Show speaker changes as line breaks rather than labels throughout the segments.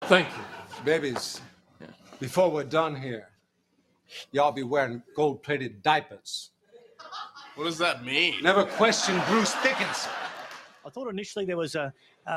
Thank you. Babies, before we're done here, y'all be wearing gold-plated diapers.
What does that mean?
Never question Bruce Dickinson.
I thought initially there was a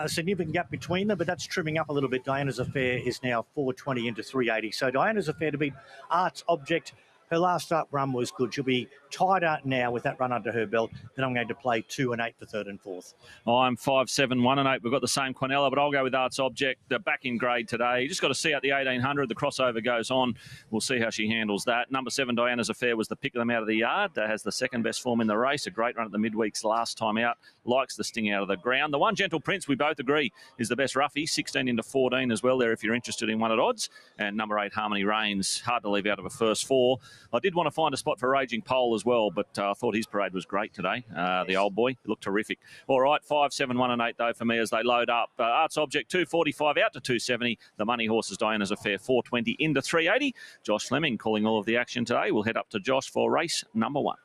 significant gap between them, but that's trimming up a little bit. Diana's Affair is now 420 into 380. So Diana's Affair to beat Arts Object. Her last up run was good. She'll be tighter now with that run under her belt. Then I'm going to play 2 and 8 for third and fourth.
I'm 5, 7, 1 and 8. We've got the same Quinella, but I'll go with Arts Object. Back in grade today. You just got to see out the 1800. The crossover goes on. We'll see how she handles that. Number 7, Diana's Affair, was the pick of them out of the yard. Has the second best form in the race. A great run at the midweeks last time out. Likes the sting out of the ground. The one, Gentle Prince, we both agree, is the best roughie. 16 into 14 as well there if you're interested in one at odds. And number 8, Harmony Reigns. Hard to leave out of a first 4. I did want to find a spot for Raging Pole as well, but I thought his parade was great today. The old boy, he looked terrific. All right, 5, 7, 1 and 8 though for me as they load up. Arts Object 245 out to 270. The Money Horses, Diana's Affair 420 into 380. Josh Fleming calling all of the action today. We'll head up to Josh for race number 1.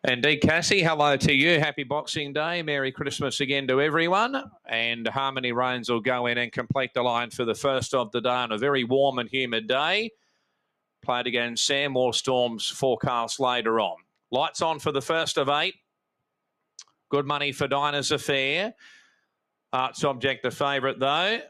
Indeed, Cassie, hello to you. Happy Boxing Day. Merry Christmas again to everyone. And Harmony Reigns will go in and complete the line for the first of the day on a very warm and humid day. Played against Sam. More storms forecast later on. Lights on for the first of 8. Good money for Diana's Affair. Arts Object the favourite though.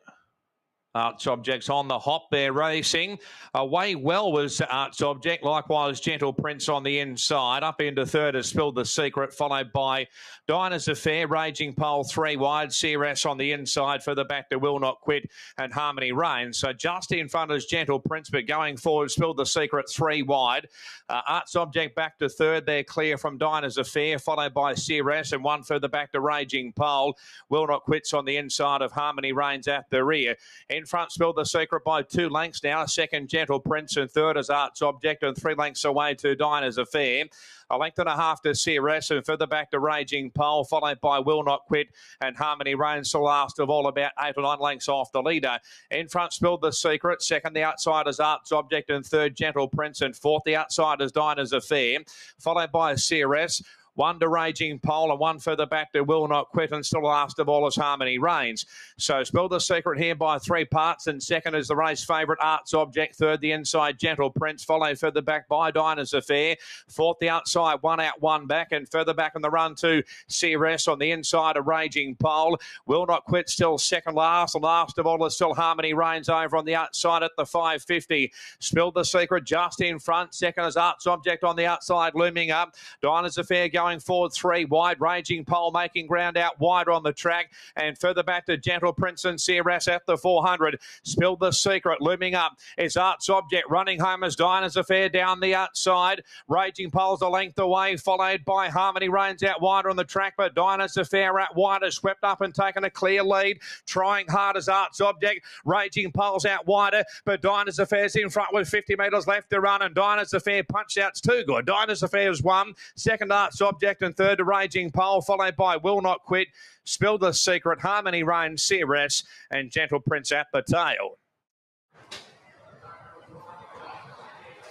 Arts Object's on the hop there racing. Away well was Arts Object. Likewise, Gentle Prince on the inside. Up into third has Spilled the Secret, followed by Diana's Affair. Raging Pole 3 wide. CRS on the inside for the back to Willnotquit and Harmony Reigns. So just in front is Gentle Prince, but going forward, Spilled the Secret 3 wide. Arts Object back to third. They're clear from Diana's Affair, followed by CRS and one further back to Raging Pole. Willnotquit's on the inside of Harmony Reigns at the rear. In front, Spilled the Secret by 2 lengths now. Second, Gentle Prince, and third is Arts Object, and 3 lengths away to Diana's Affair. A length and a half to CRS, and further back to Raging Pole, followed by Willnotquit and Harmony Reigns, the last of all, about 8 or 9 lengths off the leader. In front, Spilled the Secret. Second, the outside is Arts Object, and third, Gentle Prince, and fourth, the outside is Diana's Affair, followed by CRS. 1 to Raging Pole and 1 further back to Willnotquit, and still last of all is Harmony Reigns. So Spilled the Secret here by 3 parts, and second is the race favourite Arts Object. Third, the inside Gentle Prince, followed further back by Diana's Affair. Fourth, the outside, 1 out, 1 back, and further back in the run to CRS on the inside of Raging Pole. Willnotquit still second last, and last of all is still Harmony Reigns over on the outside at the 550. Spilled the Secret just in front. Second is Arts Object on the outside, looming up. Diana's Affair going forward 3 wide. Raging Pole making ground out wider on the track, and further back to Gentle Prince and CRS at the 400. Spilled the Secret looming up is Arts Object, running home as Diana's Affair down the outside. Raging Pole's a length away, followed by Harmony Reigns out wider on the track, but Diana's Affair out wider, swept up and taken a clear lead. Trying hard as Arts Object. Raging Pole's out wider, but Diana's Affair's in front with 50 metres left to run, and Diana's Affair punch out's too good. Diana's Affair's 1. Second, Arts Object, and third to Raging Pole, followed by Willnotquit, Spilled the Secret, Harmony Reigns, CRS, and Gentle Prince at the tail.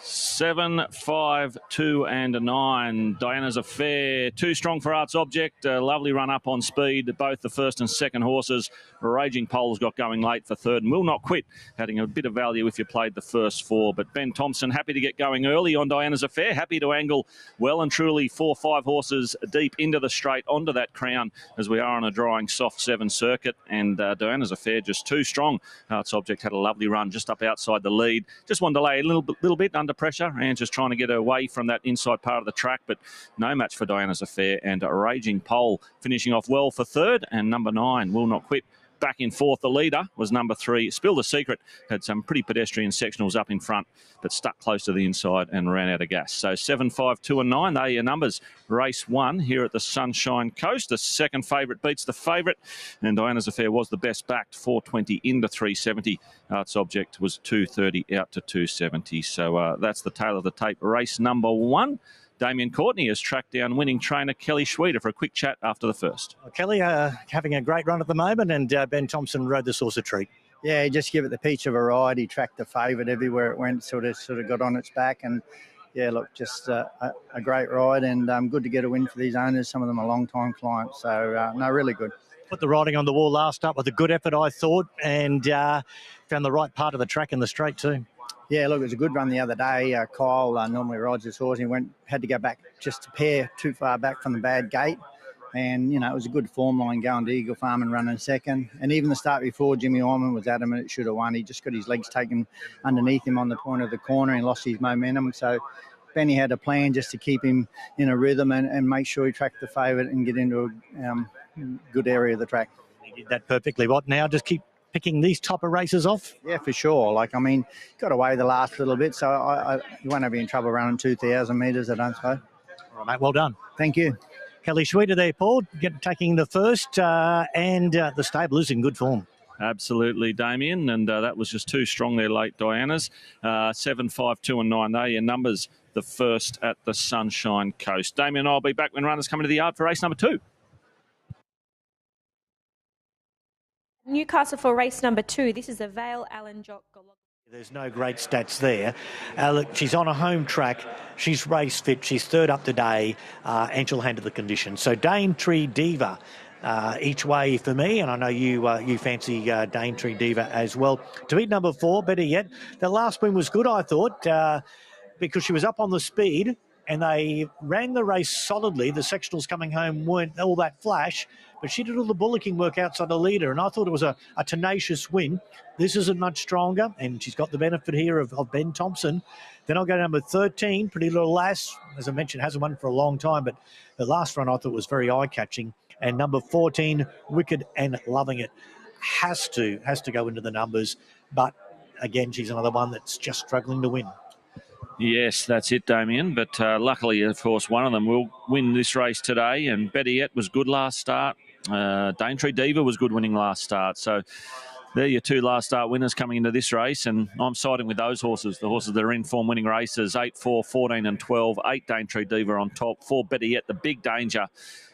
7, 5, 2 and 9. Diana's Affair, too strong for Arts Object. A lovely run up on speed. Both the first and second horses. Raging Pole's got going late for third, and Willnotquit having a bit of value if you played the first 4. But Ben Thompson happy to get going early on Diana's Affair. Happy to angle well and truly 4, 5 horses deep into the straight onto that crown as we are on a drying soft 7 circuit. And Diana's Affair just too strong. Arts Object had a lovely run just up outside the lead. Just wanted to lay a little bit under pressure and just trying to get away from that inside part of the track, but no match for Diana's Affair. And Raging Pole finishing off well for third, and number 9, Willnotquit, back in fourth. The leader was number 3, Spilled the Secret. Had some pretty pedestrian sectionals up in front, but stuck close to the inside and ran out of gas. So 7, 5, 2 and 9, they are your numbers. Race 1 here at the Sunshine Coast. The second favourite beats the favourite, and Diana's Affair was the best backed, 420 into 370. Arts Object was 230 out to 270. So that's the tail of the tape. Race number 1. Damien Courtney has tracked down winning trainer Kelly Schweeder for a quick chat after the first.
Well, Kelly having a great run at the moment, and Ben Thompson rode the source of treat.
Yeah, he just give it the peach of a ride. He tracked the favourite everywhere it went, sort of got on its back, and Yeah, look, just a great ride, and good to get a win for these owners. Some of them are long-time clients, so no, really good.
Put the writing on the wall last up with a good effort, I thought, and found the right part of the track in the straight too.
Yeah, look, it was a good run the other day. Kyle normally rides this horse. He had to go back just a pair too far back from the bad gate. And, you know, it was a good form line going to Eagle Farm and running second. And even the start before, Jimmy Orman was adamant it should have won. He just got his legs taken underneath him on the point of the corner and lost his momentum. So Benny had a plan just to keep him in a rhythm and make sure he tracked the favourite and get into a good area of the track.
He did that perfectly. What now? Just keep picking these type of races off?
Yeah, for sure. Like, I mean, got away the last little bit, so you won't be in trouble running 2,000 metres, I don't suppose.
All right, mate, well done.
Thank you.
Kelly Schweida there, Paul, taking the first, and the stable is in good form.
Absolutely, Damien, and that was just too strong there late, Diana's. 7, 5, 2 and 9, they're your numbers, the first at the Sunshine Coast. Damien and I will be back when runners come into the yard for race number 2.
Newcastle for race number 2. This is a Vale Allen Jock.
There's no great stats there. Look, she's on a home track. She's race fit. She's third up today, and she'll handle the conditions. So Daintree Diva, each way for me, and I know you fancy Daintree Diva as well. To beat number 4, better yet, the last win was good, I thought, because she was up on the speed and they ran the race solidly. The sectionals coming home weren't all that flash, but she did all the bullocking work outside the leader, and I thought it was a tenacious win. This isn't much stronger, and she's got the benefit here of Ben Thompson. Then I'll go to number 13, Pretty Little Lass. As I mentioned, hasn't won for a long time, but the last run I thought was very eye-catching. And number 14, Wicked'n Lovin'it, has to go into the numbers. But, again, she's another one that's just struggling to win.
Yes, that's it, Damien. But luckily, of course, one of them will win this race today. And Bettiette was good last start. Daintree Diva was good winning last start. So they're your 2 last start winners coming into this race. And I'm siding with those horses, the horses that are in form winning races. 8, 4, 14 and 12. 8 Daintree Diva on top. 4 Bettiette, the big danger.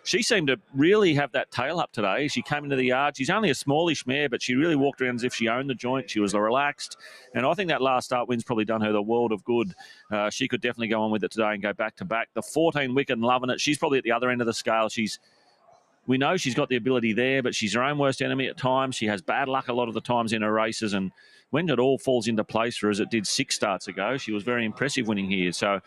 She seemed to really have that tail up today. She came into the yard. She's only a smallish mare, but she really walked around as if she owned the joint. She was relaxed. And I think that last start win's probably done her the world of good. She could definitely go on with it today and go back to back. The 14, Wicked'n Lovin'it, she's probably at the other end of the scale. We know she's got the ability there, but she's her own worst enemy at times. She has bad luck a lot of the times in her races. And when it all falls into place for her, as it did 6 starts ago, she was very impressive winning here. So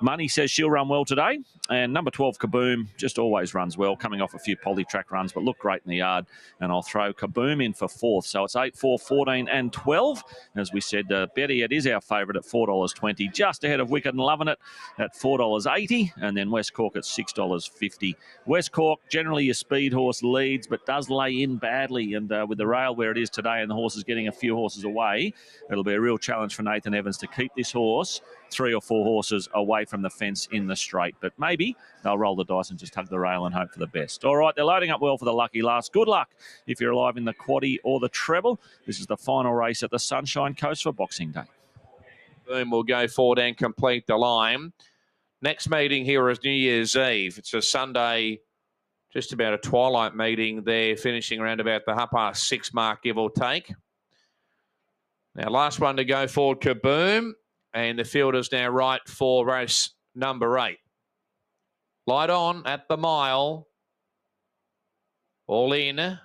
Money says she'll run well today. And number 12, Kaboom, just always runs well, coming off a few poly track runs, but look great in the yard. And I'll throw Kaboom in for 4th. So it's 8, 4, 14 and 12. As we said, Bettiette is our favourite at $4.20, just ahead of Wicked'n Lovin'it at $4.80. And then West Cork at $6.50. West Cork, generally your speed horse leads, but does lay in badly. And with the rail where it is today and the horse is getting a few horses away, it'll be a real challenge for Nathan Evans to keep this horse 3 or 4 horses away from the fence in the straight. But maybe they'll roll the dice and just hug the rail and hope for the best. All right, they're loading up well for the lucky last. Good luck if you're alive in the quaddie or the treble. This is the final race at the Sunshine Coast for Boxing Day.
Boom will go forward and complete the line. Next meeting here is New Year's Eve. It's a Sunday, just about a twilight meeting there, finishing around about the 6:30 mark, give or take. Now, last one to go forward, Kaboom. And the field is now right for race number 8. Light on at the mile. All in.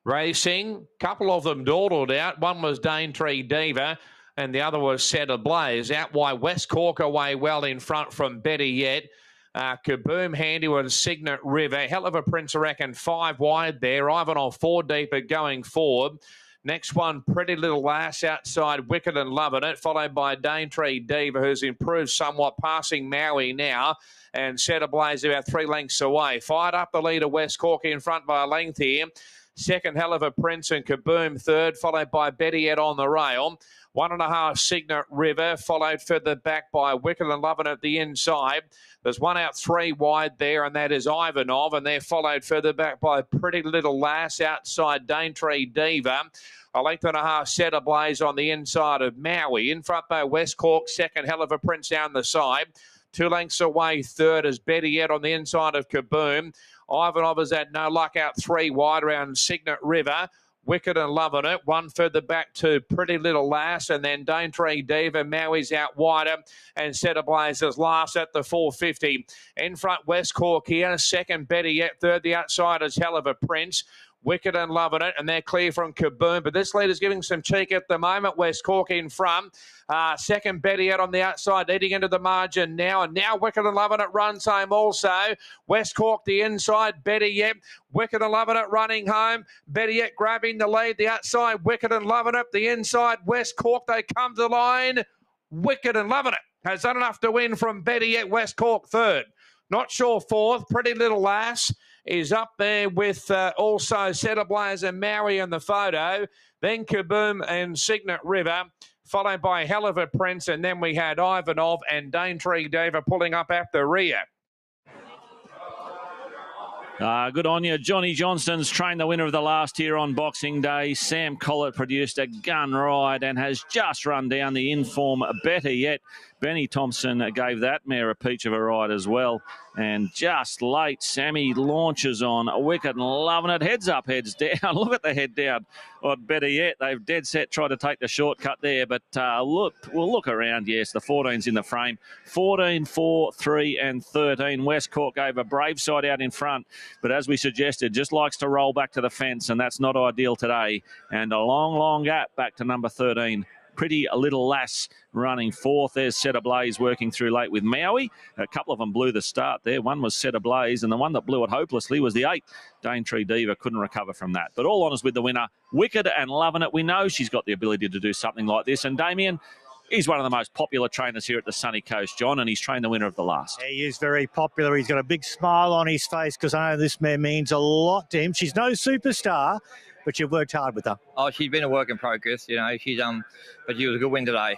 Racing. Couple of them dawdled out. One was Daintree Diva and the other was Set Ablaze. Out wide, West Cork away well in front from Bettiette. Kaboom, handy one, Signet River. Hell of a Prince, I reckon, 5 wide there. Ivanov 4 deeper going forward. Next one, Pretty Little Lass outside Wicked'n Lovin'it, followed by Daintree Diva, who's improved somewhat, passing Maui now, and Set Ablaze about 3 lengths away. Fired up the leader, West Cork in front by a length here. Second, Hell of a Prince and Kaboom third, followed by Bettiette on the rail. 1.5, Signet River, followed further back by Wicked'n Lovin'it at the inside. There's one out 3 wide there, and that is Ivanov, and they're followed further back by Pretty Little Lass outside Daintree Diva. 1.5 Set Ablaze on the inside of Maui. In front by West Cork, second, Hell of a Prince down the side. 2 lengths away, third is Bettiette on the inside of Kaboom. Ivanov has had no luck out 3 wide around Signet River. Wicked'n Lovin'it. One further back to Pretty Little Lass, and then Daintree Diva. Maui's out wider, and Set of Blazers last at the 450. In front, West Cork here. Second, Better Yet. Third, the outside is Hell of a Prince. Wicked'n Lovin'it, and they're clear from Kaboom. But this leader's giving some cheek at the moment. West Cork in front. Second, Betty out on the outside, leading into the margin now. And now Wicked'n Lovin'it runs home also. West Cork the inside, Betty Yet. Wicked'n Lovin'it running home. Betty Yet grabbing the lead. The outside, Wicked'n Lovin'it. The inside, West Cork. They come to the line. Wicked'n Lovin'it has done enough to win from Betty Yet. West Cork third. Not sure fourth. Pretty Little Lass is up there with also Set Ablaze and Maui in the photo. Then Kaboom and Signet River, followed by Hell of a Prince. And then we had Ivanov and Daintree Diva pulling up at the rear.
Good on you. Johnny Johnston's trained the winner of the last here on Boxing Day. Sam Collett produced a gun ride and has just run down the inform Better Yet. Benny Thompson gave that mare a peach of a ride as well. And just late, Sammy launches on Wicked'n Lovin'it. Heads up, heads down. Look at the head down on Better Yet. They've dead set tried to take the shortcut there. But we'll look around. Yes, the 14's in the frame. 14, 4, 3 and 13. West Cork gave a brave side out in front. But as we suggested, just likes to roll back to the fence. And that's not ideal today. And a long, long gap back to number 13. Pretty Little Lass running fourth. There's Set Ablaze working through late with Maui. A couple of them blew the start there. One was Set Ablaze, and the one that blew it hopelessly was the 8. Daintree Diva couldn't recover from that. But all honours with the winner, Wicked'n Lovin'it. We know she's got the ability to do something like this. And Damien, he's one of the most popular trainers here at the Sunny Coast, John, and he's trained the winner of the last.
He is very popular. He's got a big smile on his face because I know this mare means a lot to him. She's no superstar, but you've worked hard with her.
Oh, she's been a work in progress, you know. She's but she was a good win today.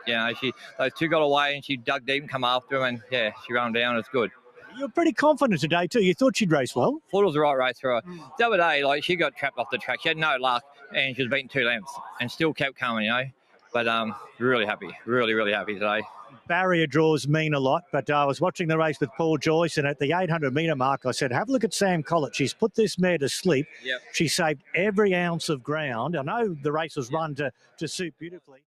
Those two got away and she dug deep and come after him, and yeah, she ran down. It's good.
You're pretty confident today too. You thought she'd race well.
Thought it was the right race for her. The other day, like, she got trapped off the track. She had no luck, and she was beaten 2 lengths, and still kept coming, you know. But really happy, really happy today.
Barrier draws mean a lot, but I was watching the race with Paul Joyce, and at the 800-metre mark, I said, have a look at Sam Collett. She's put this mare to sleep.
Yep.
She saved every ounce of ground. I know the race was run to suit beautifully.